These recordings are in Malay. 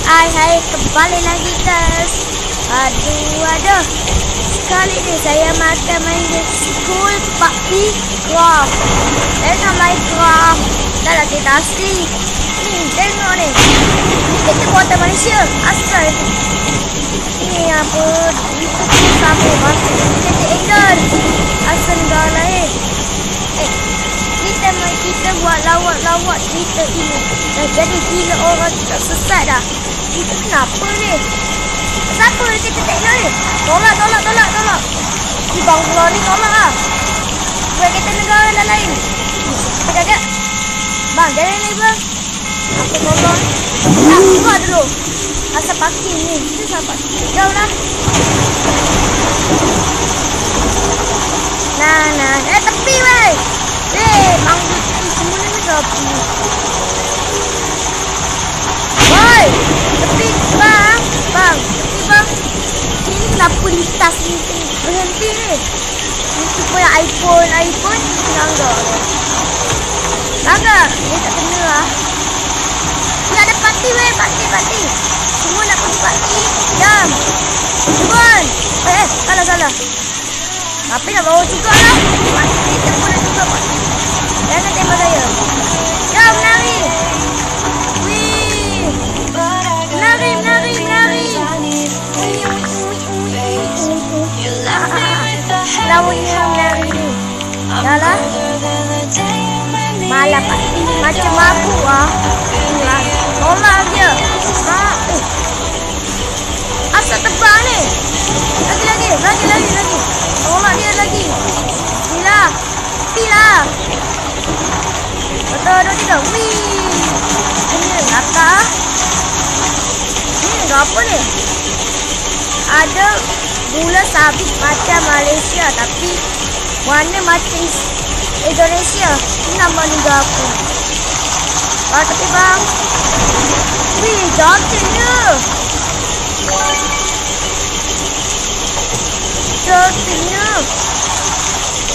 Hai, kembali lagi guys. Aduh. Sekali ni saya makan main school PUBG Craft. Tengok Minecraft. Dah lah kita asli. Ni, tengok ni. Ni kita buatan Malaysia. Asal. Ni apa? Itu pun sama. Masuk kita angle. Asal negara lain. Kita buat lawak-lawak cerita ini. Dah jadi gila orang tak sesat dah. Itu kenapa ni? Siapa kita tengok ni? Tolak. Ni bang keluar ni tolak lah. Buat kita negara lain. Sekejap. Bang, jalan ni bang. Aku tolong. Tak, buka dulu. Asal parking ni. Itu siapa? Jauh lah. Nah. Tepi weh. Bang semua ni tepi. Woi, tepi bang. Tepi bang. Ini kenapa lintas ni berhenti ni? Ini supaya iPhone langgar. Dia tak kena lah. Ni ada parti weh, parti. Semua nak pergi parti. Jam. Turun. Salah. Tapi nak bawa juga lah. Kita pun nak juga parti. Jangan tembak saya. Jom menari. Wih. Menari. Lawannya menari ni. Dah lah. Malah pasti macam aku lah. Tolak dia. Asal terbang ni. Lagi. Tolak dia lagi. Pilah. Betul tidak? Wih. Ini ngakak. Ini apa ni? Ada gula sabit macam Malaysia tapi warna macam Indonesia. Ini nama negara aku. Tapi bang. Wih, jatuhnya.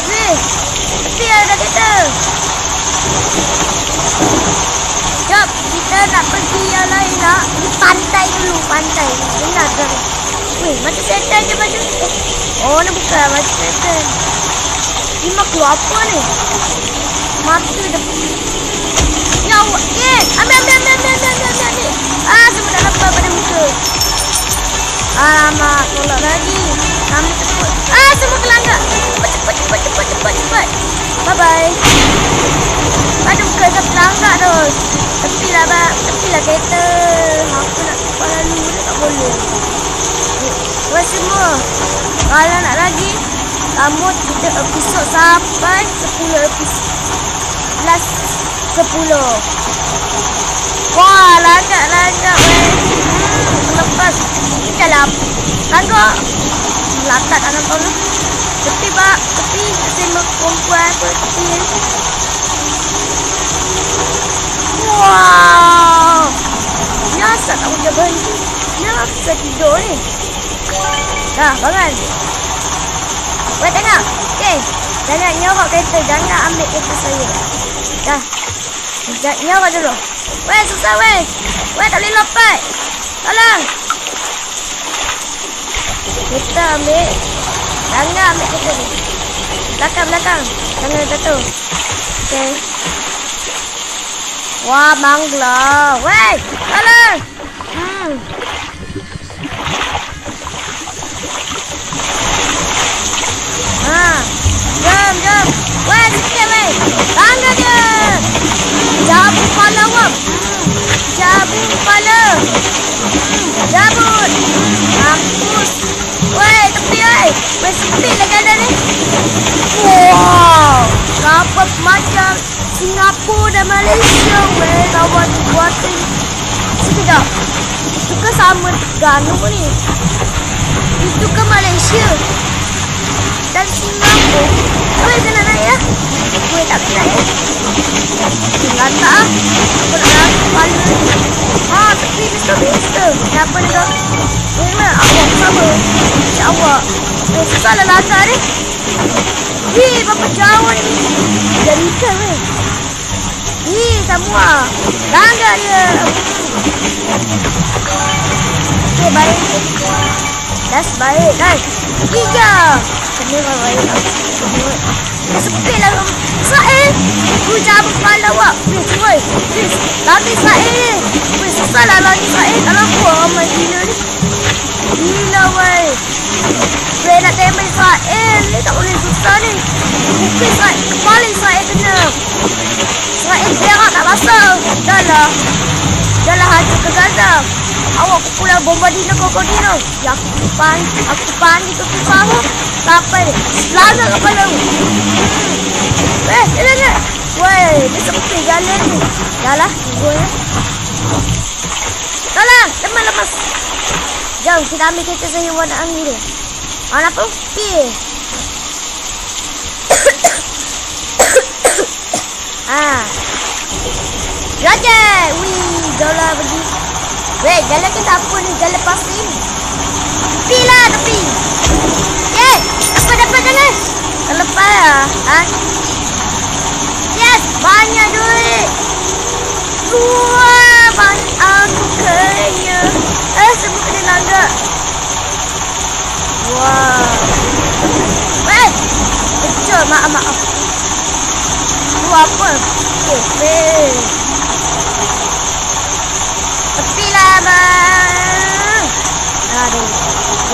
Wih, tapi ada kita. Jom, kita nak pergi yang lain nak. Di pantai dulu, pantai. Benar ke? Wih, macam setan je baju. Oh, ni bukan macam setan. Ni mak keluar apa ni? Mata depan. Ya Allah. Ambil ni. Semua dah lapar pada muka. Alamak, tolak lagi. Kami tepat. Semua kelanggar. Cepat. Bye-bye. Aduh, bukan saya pelanggar tu. Tepilah kereta. Aku nak cepat lalu. Tak boleh. Buat semua. Kalau nak lagi, kamu kita episod sampai 10 episod. Last 10. Wah, lagak weh. Lepas. Kita lah. Langgar. Lakat anak kau ni. Tepi pak. Tepi. Sembah perempuan apa. Tepi ni. Wow. Ni asal tak boleh berhenti. Ni asal tidur ni. Dah, bangun. Buat tengok. Okay. Jangan nyorok kereta. Jangan ambil kereta saya. Dah. Nyorok dulu. Weh, susah weh. Weh, tak boleh lompat. Tolong. Kita ambil. Jangan ambil kereta ni. Belakang. Jangan jatuh. Okay. Wah, mangla. Weh, tolong. Jom. Weh, sikit weh. Tangga dia. Jabu kepala wang. Jabut. Mampus. Weh, tepi weh. Weh, speed lah jalan ni. Wow. Dapat macam Singapura dan Malaysia weh. Lawan buatan. Sekejap. Itu ke sama Terengganu ni? Itu ke Malaysia? Dan Singapura. Weh, saya nak naik ya? Weh, tak kena ya? Lantak lah. Aku nak naik kepala ni. Tepi Mister. Kenapa ni kau? Memang awak sama. Macam awak. Susah lah lantak ni. Wih, berapa jauh ni? Jadi ikan weh. Semua. Langgar dia. baik. Dah baik kan. 3. Kena baik. Sepi lah Israel. Ku jawab kepala awak. Weh. Lagi Israel ni. Weh, susah lah lagi Israel. Kalau aku ramai gila ni. Gila weh. Weh, nak tembak Israel ni tak boleh susah ni. Mungkin Israel, kepala Israel kena. Israel berak tak basah. Dah lah hancur ke Gaza. Awak pulang bombardino krokodilo. Ya aku panik ke kisah awak. Sampai selangor kepala aku. Jangan. Weh, dia sepi jalan ni. Dah lah, tunggu ya. Dah lah, lemas. Jom, kita ambil kereta saya nak ambil dia. Mana pun? Pergi. Raja! Wih, jauh lah pergi. Weh, jalan kita apa ni? Jalan pasir. Tepi lah, tepi. Dapat jalan. Terlepas lah. Yes, banyak duit. Wah, banyak aku kaya. Semua kena naga. Wah. Weh, kecil, maaf. Tu apa? Tepi lah, bang. Aduh.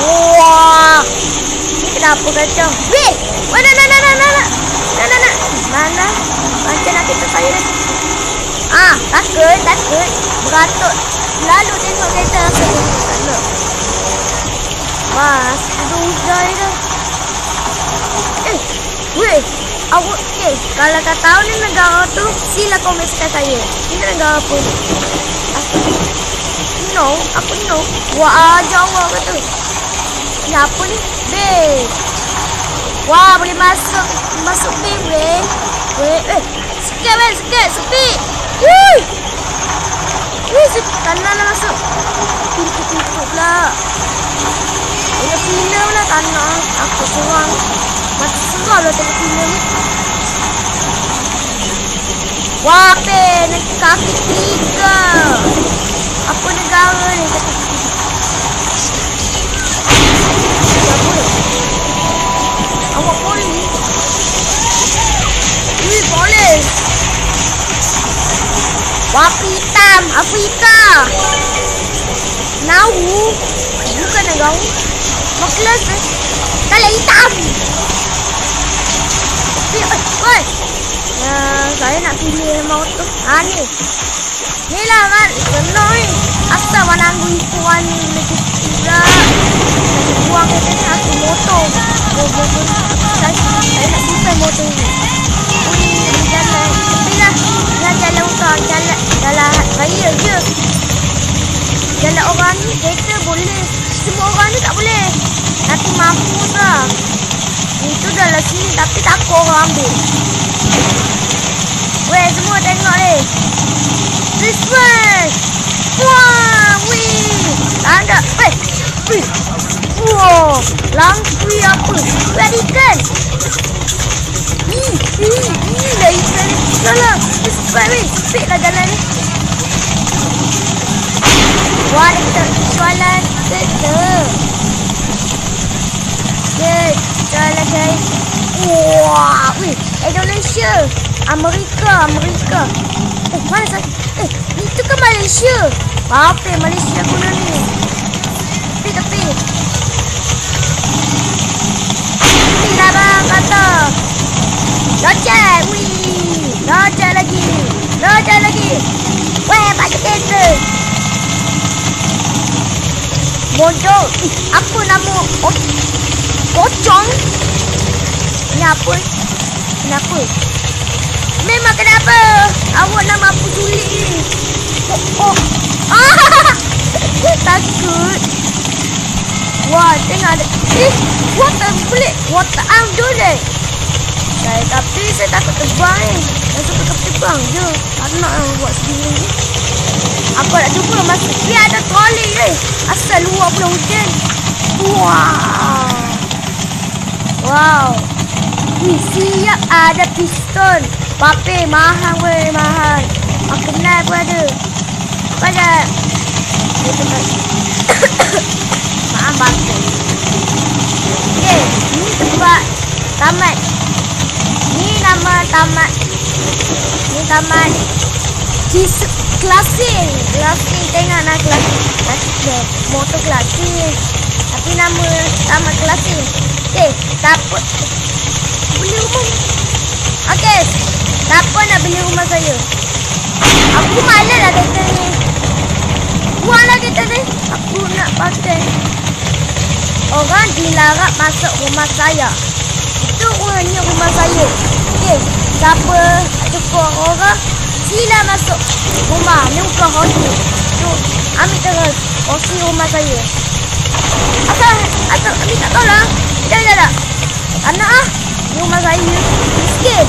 Wah. Ni kenapa kacau? Weh, mana? Mana? Macam nak kita saya dah. Takut. Beratuk. Lalu tengok kereta rasa takut. Wah, sudah hujan dah. Weh, awak kalau tak tahu ni negara tu, sila komenkan saya. Ini negara apa ni? Aku no. Wah, Jawa kata. Ni apa ni? Base. Wah, boleh masuk base weh. Sikit, sepi. Wih, tanah lah masuk. Pintu pula. Ada film lah tanah. Aku seorang. Mati seram lah tengok film ni. Wah, nanti kaki 3. Apa negara ni kaki 3? Awak polis. Wih, polis. Wapi hitam, Afrika. Nahu. Bukan negara. Maklas kalau hitam. Woi. Saya nak pilih motor. Ni lah kan. Senang ni. Asal menanggu ikuan ni. Tidak. Buang kereta ni aku motor. Saya nak simpan motor ni. Jalan. Tapi lah. Jalan utara. Jalan raya je. Jalan orang ni kereta boleh. Semua orang ni tak boleh. Nanti mampus lah. Itu dalam sini tapi takut orang ambil. Weh, semua tengok ni. Christmas. Wah, wih. Tanda. Wih. Wow. Lampu apa? Weh, ikan. Dah ikan ni. Lah. Cepat weh. Sepik lah jalan ni. Wah, ada kita jualan kereta. Jalan guys. Wah, wih. Indonesia. Amerika. Mana saya? Itu kan Malaysia. Apa Malaysia guna ni? Tepi. Tepi lah bang kata. Locek. Wih. Locek lagi. Weh, baju kereta. Bodoh. Apa nama? Pocong. Ni apa? Kenapa? Memang kenapa? Awak nama apa sulit ni? Takut. Wah, tengok ada. Water pelik. Water arm dulu. Tapi saya takut terbang ni. Saya suka terbang je. Tak nak buat sendiri ni. Apa nak cuba masuk. Dia ada troli ni. Asal luar pula hujan. Wow. Siap ada piston. Pape mahal weh, mahal. Kenal pun ada. Apa ada? Maaf bangkit. Okey, ni tempat tamat. Ni nama tamat. Ni tamat Klasik tengok nak klasik motor klasik. Tapi nama tamat klasik. Okey, siapa beli rumah? Okey, siapa nak beli rumah saya? Aku malas lah kereta ni. Buang lah kereta ni. Aku nak pakai. Orang dilarang masuk rumah saya. Itu hanya rumah saya. Okey, siapa cukup orang sila masuk rumah. Ni bukan hotel. Tu ambil terus kursi rumah saya. Asal ambil tak tahu lah. Dah. Anak ni rumah saya. Miskin.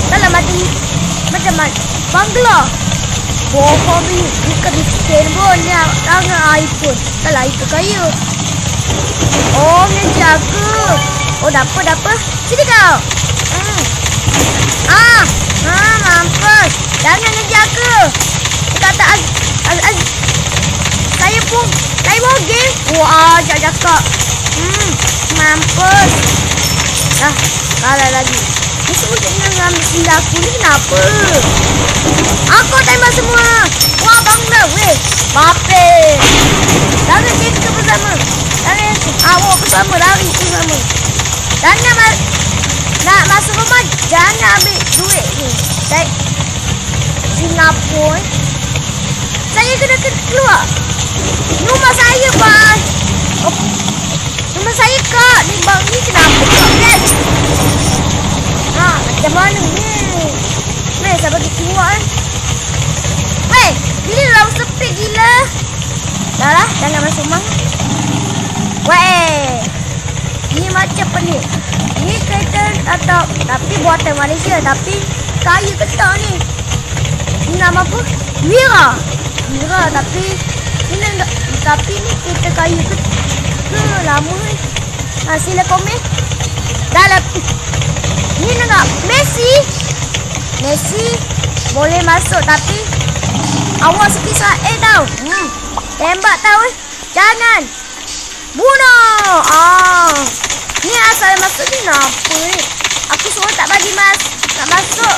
Taklah mati macam bangla. Bohong ni. Bukan miskin pun. Ni tangan iPhone. Taklah iPhone kaya. Oh, ni jaga. Oh, dapat. Sini kau. Mampus. Jangan ngejaga. Kata saya pun lain game. Wah, cakap. Mampus. Kalah lagi. Ni semua jangan ambil sila aku ni kenapa? Aku tembak semua. Wah, bangla weh. Bape. Lari kita bersama. Awak bersama, lari bersama. Jangan nak masuk rumah, jangan ambil duit ni. Singapura. Saya kena keluar. Rumah saya, Bang. Rumah saya, Kak. Ni bang ni kenapa, Kak? Macam mana ni? Saya bagi keluar. Weh, bila orang sepi gila. Dah lah, jangan masuk rumah. Weh, ni macam pelik. Ni kereta atau tapi buatan Malaysia, tapi kaya ketak ni. Ni nama apa? Mira, tapi ni kereta kaya ke lama ni. Sila komen. Dalam ni nak Messi boleh masuk tapi awas kisah tau. Tembak tau jangan bunuh. Ni asal masuk ni kenapa ni? Aku suruh tak bagi tak masuk.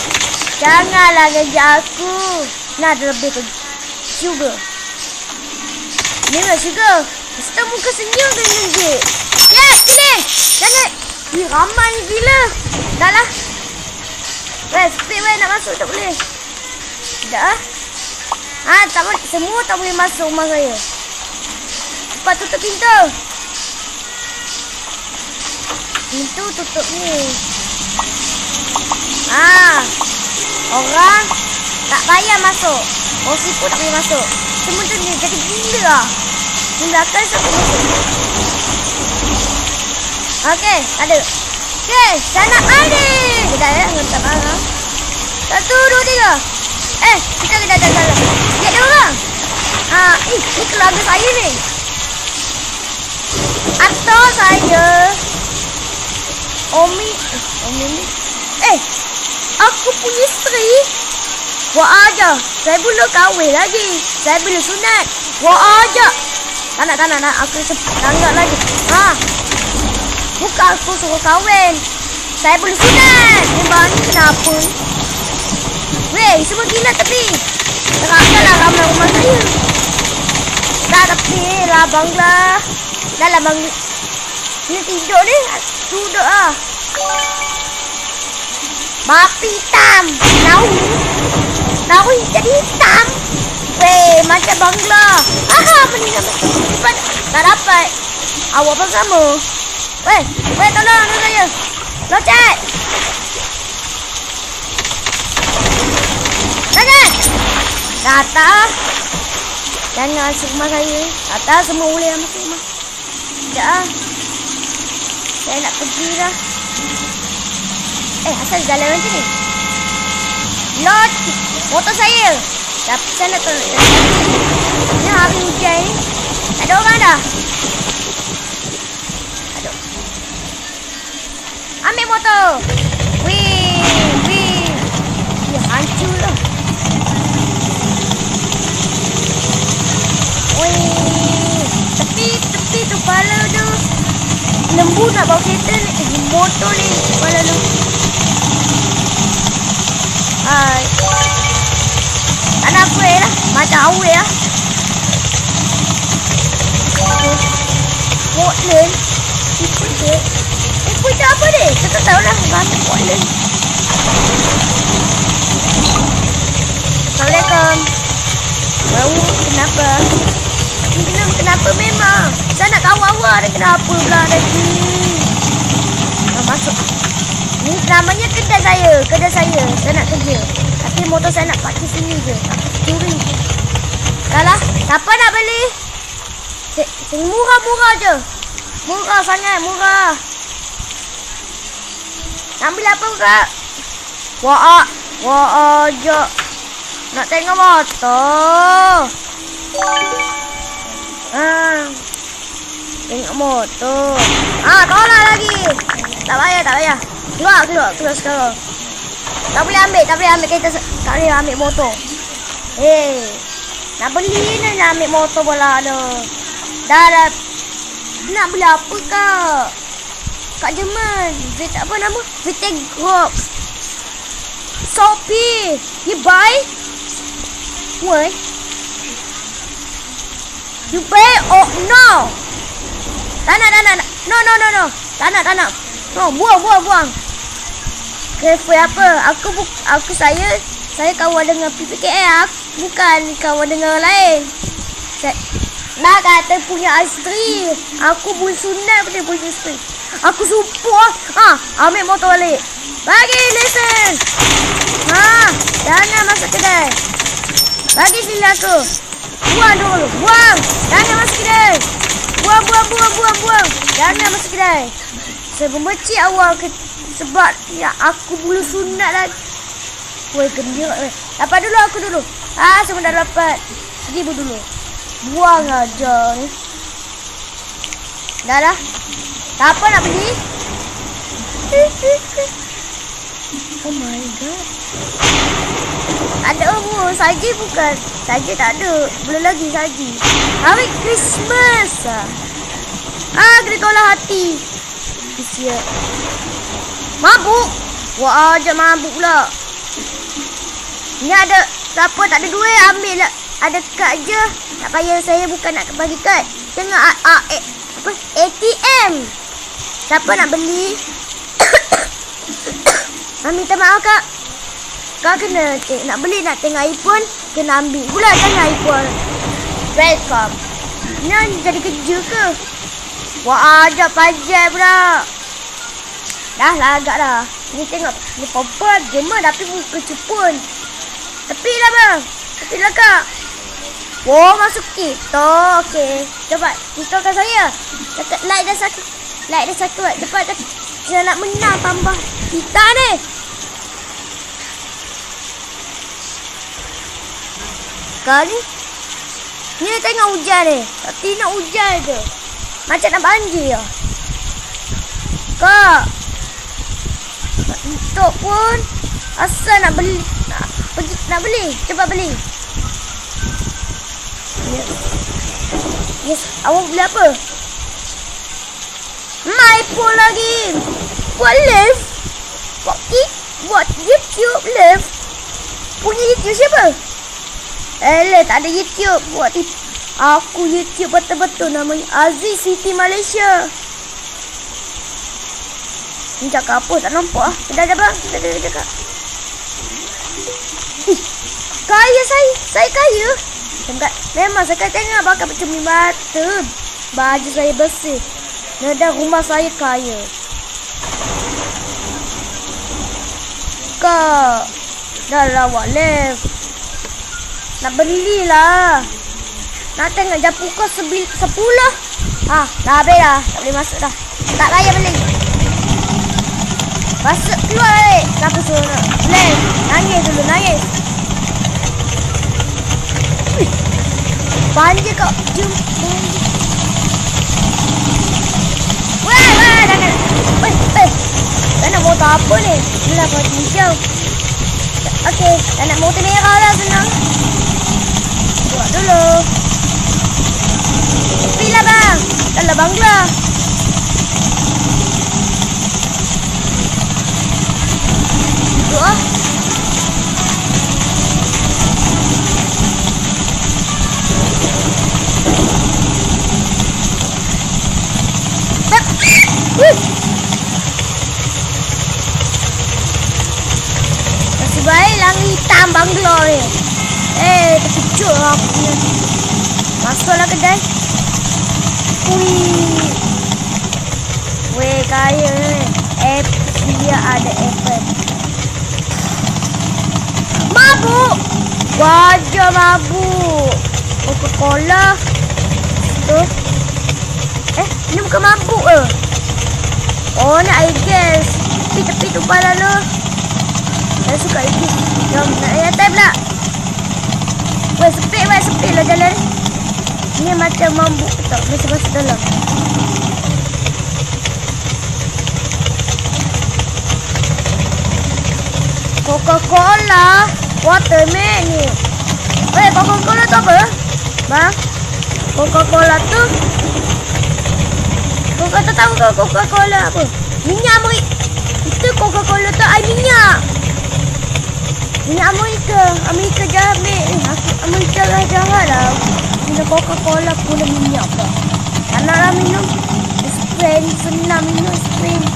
Janganlah kerja aku. Nah, ada lebih ke sugar. Ni lah sugar. Mesti muka senyum ke ni. Ya, sini. Jangan. Ni ramai gila. Dah lah. Speed weh nak masuk tak boleh. Sekejap ah. Tak boleh. Semua tak boleh masuk rumah saya. Cepat tutup pintu. Pintu tutup ni. Orang tak payah masuk. Kursi pun tak boleh masuk. Semua tu ni jadi gila lah. Di belakang siapa masuk. Okey, ada. Okey, sana ada. Sekejap ya, tak marah. 1, 2, 3. Kita dah. Lihat dia orang. Ni keluarga saya ni. Atau saya. Omi ni. Aku punya isteri. Buat aja. Saya belum kahwin lagi. Saya belum sunat. Buat aja. Tak nak. Aku tanggap lagi. Bukan aku suruh kahwin. Saya belum sunat. Memang ni kenapa? Weh, semua gila tepi. Terangkanlah ramai rumah saya. Dah tepi lah bangla. Dah lah bang. Ni tidur ni. Duduk lah. Bapi hitam. Tahu jadi hitam. Weh, macam bangla. Meninggal. Tak dapat. Awak bersama. Weh, tolong saya. Locet. Jangan. Jangan masuk rumah saya. Kata semua boleh masuk rumah. Sekejap lah. Saya nak pergi dah. Asal jalan macam ni? Lot. Motor saya. Tapi saya nak tolong. Ni hari hujan ni. Tak ada orang dah. Aduh. Ambil motor. Wih. Ya, hancur lah. Wih. Tepi. lembu nak bawa kereta ni. Motor ni. Kepala lu. Hai. Tak nak apa lah. Macam awet lah. Portland. Punya apa ni? Saya tak tahulah. Mana Portland. Assalamualaikum. Bau, kenapa? Kenapa memang? Saya nak tahu awak ada kenapa pula tadi. Masuk. Ni namanya kedai saya. Saya nak kerja. Tapi motor saya nak parkir sini je. Curi. Dah lah. Siapa nak beli? Murah-murah je. Murah sangat, murah. Ambil apa kak? Wah aja. Nak tengok motor. Tengok motor. Tolak lagi. Tak payah. Keluar sekarang. Tak boleh ambil kereta. Tak boleh ambil motor. Nak beli ni nak ambil motor pula tu. Dah. Nak beli apa kak? Kat Jerman. Apa nama? Vittegroup. Shopee. You buy? Why? You buy? Oh no. Tak nak. No. Tak nak. No, buang. Cafe apa? Saya kawan dengan PPKL. Bukan kawan dengan orang lain. Nak kata punya isteri. Aku pun sunat pada punya isteri. Aku support. Ambil motor balik. Bagi lesen. Jangan masuk kedai. Bagi sini aku. Buang dulu. Buang. Jangan masuk kedai. Buang. Jangan masuk kedai. Saya membenci awal sebab ya, aku bulu sunat lagi. Woi, gendir. Dapat dulu aku dulu. Semua dah dapat. Pergi dulu. Buang aja ni. Dah. Siapa nak beli? Oh my god. Ada saji bukan? Saji tak ada. Belum lagi saji. Hari Christmas. Kena tolak hati. Kesian. Mabuk. Wah, aja mabuk pula. Ni ada siapa tak ada duit ambil lah. Ada kad je. Tak payah, saya bukan nak bagi kad. Tengok ATM. Siapa nak beli? Minta maaf kak. Kak kena nak beli, nak tengok iPhone, kena ambil pula. Jangan iPhone. Welcome. Ni jadi kerja ke? Wah, ajak pajak pula. Dah lah agak dah. Ni tengok. Ni perempuan Jerman tapi muka cepun. Tepi lah bang. Tepi lah kak. Wah, masuk kita. Okey. Cepat. Tiktokan saya. Dekat like dah satu. Cepat. Saya nak menang tambah kita ni. Kali ni tengok hujan ni. Tapi nak hujan je. Macam nak banjir lah. Kak. Untuk pun asal nak beli. Nak beli. Cepat beli. Yes. Awak beli apa? iPhone lagi. Buat live. Buat YouTube live. Punya YouTube siapa? Tak ada YouTube. Buat aku YouTube betul-betul. Namanya Aziz City Malaysia. Ni cakap apa? Tak nampak lah. Dah bang. Dah cakap. Kaya saya. Saya kaya. Memang saya tengok bakal bercermin mata. Baju saya bersih. Dan rumah saya kaya. Kak. Dah lawak live. Nak belilah. Nak tengok jam pukul 10. Dah habis dah. Tak boleh masuk dah. Tak payah beli. Masuk keluar balik. Siapa suruh nak live? Nangis dulu. Banjir kau. Jom. Wah, jangan. Tak nak motor apa ni? Inilah motor hijau. Okey, tak nak motor merah lah senang. Buat dulu. Tepi lah bang. Dah lah bangla. Nasib baik langit hitam banglo ni. Terkejut aku ni. Masuklah kedai. Weh, kaya ni. Dia ada apple. Mabuk. Wajah mabuk. Coca-Cola. Tu. Ni bukan mabuk ke? Oh, ni air gas. Tepi tu pala lu. Saya suka air gas. Jom, nak air time pula. Weh, sepit lah jalan. Ni macam mabuk tak? Masuk dalam. Coca-Cola. Watermelon ni. Coca-Cola tu apa? Bang? Coca-Cola tu? Kau tahu ke Coca-Cola apa? Minyak Amerika. Itu Coca-Cola tu air minyak. Minyak Amerika. Amerika jahat ambil. Amerika lah jahat lah. Minum Coca-Cola guna minyak ke? Tak naklah minum Sprite. Senang minum Sprite.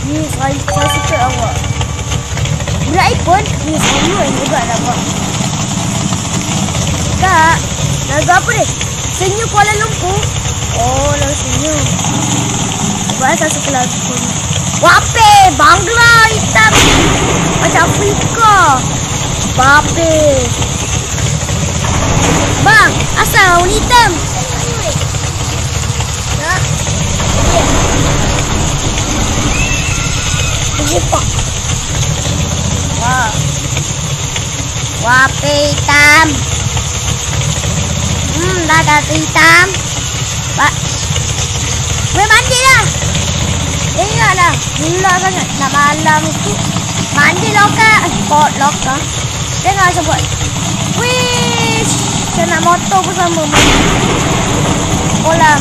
Ni saya suka awak. Budak iPhone. Ni saya juga nak buat. Kak, lagu apa ni? Senyum Kuala Lumpur. Oh, lagu senyum. Sebab saya suka lagu ni. Wape, Bangla hitam. Macam Afrika. Wape. Bang, asal warna hitam? Nak? Terjepak. Wah. Wape hitam. Dah ada hitam. Pak. Boleh mandi lah. Ingat dah. Gila sangat. Nak malam tu. Mandi lokal. Spot lokal. Tengok saya buat. Wish. Saya nak motor pun sama. Kolam.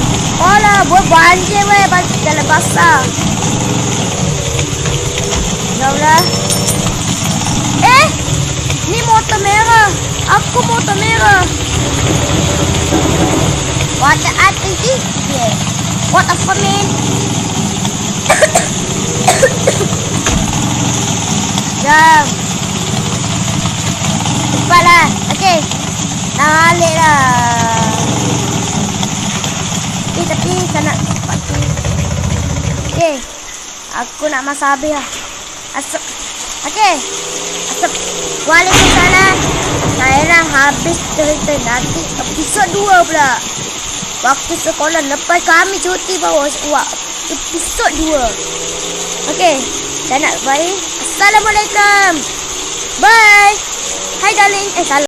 Buat banjir weh. Jalan basah. Jomlah. Ni motor merah. Aku motor merah. What the RPG? Yeah. What a man. Jom. Cepatlah. Okay. Nak balik lah. Tapi saya nak cepat tu. Okay. Aku nak masak habis lah. Asap. Okay. Asap. Waalaikumsalam. Saya nak habis cerita nanti episod 2 pula. Waktu sekolah lepas kami cuti bawa episod 2. Okey, saya nak bye. Assalamualaikum. Bye. Hai darling. Salam.